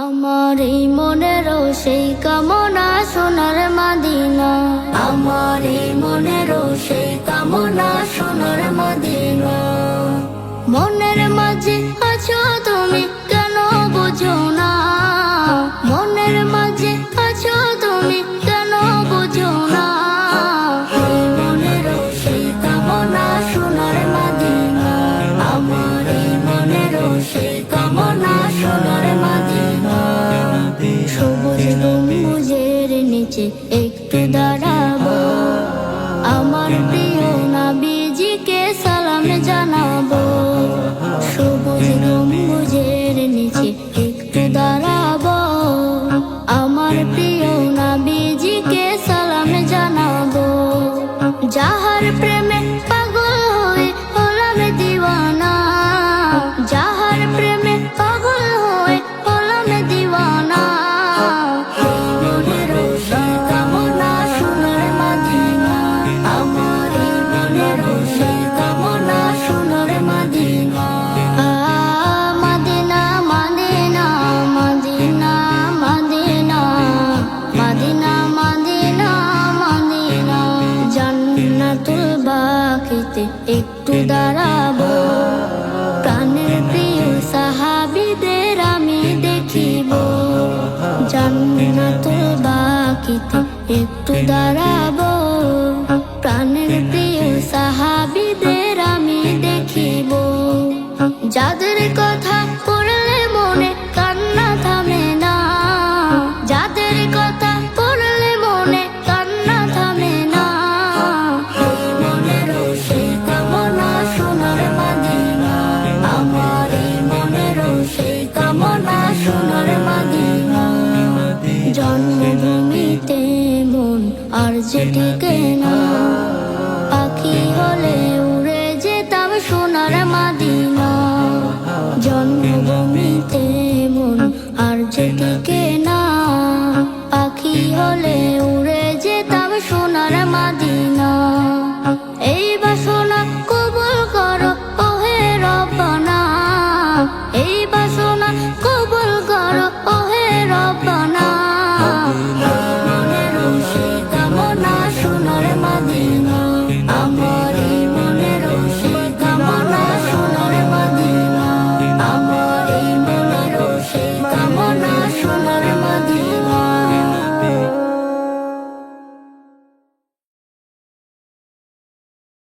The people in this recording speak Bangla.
আমার এই মনেরও সেই কামনা সোনার মদিনা, আমার এই মনেরও সেই কামনা সোনার মদিনা। মনের মাঝে আছো তুমি কেন বুঝো না, মনের মাঝে আছো তুমি কেন বুঝো না। এই মনেরও সেই কামনা সোনার মদিনা, আমার এই মনেরও সেই কামনা সোনার মদিনা। সবুজ গম্বুজের নিচে একটু দাঁড়াবো, আমার প্রিয় নবীজিকে সালাম জানাবো। সবুজ গম্বুজের নিচে একটু দাঁড়াবো, আমার প্রিয় নবীজিকে সালাম জানাবো। যাহার প্রেমে পাগল হয়ে হলাম দিওয়ানা, যাহার প্রেমে পাগল হয়ে হলাম দিওয়ানা। এই মনেরও সেই কামনা সোনার মদিনা, আমার এই মনেরও সেই কামনা সোনার মদিনা। মদিনা মদিনা মদিনা মদিনা মদিনা মদিনা মদিনা। জান্নাতুল বাকিতে একটু দাঁড়াবো, প্রাণের প্রিয় সাহাবীদের আমি দেখিব। জান্নাতুল বাকিতে একটু দাঁড়াবো, প্রাণের প্রিয় সাহাবীদের আমি দেখিব। যাদের কথা পড়লে মনে কান্না থামে না, যাদের কথা পড়লে মনে কান্না থামে না। এই মনেরও সেই কামনা সোনার মদিনা, আমার এই মনেরও সেই কামনা সোনার মদিনা। জন্মভূমিতে মন আর যে টিকে না, পাখি হলে উড়ে যেতাম সোনার মদিনা। জন্মভূমিতে মন আর যে টিকে না, পাখি হলে উড়ে যেতাম সোনার মদিনা। এই বাসনা কবুল করো ওহে রব্বানা, এই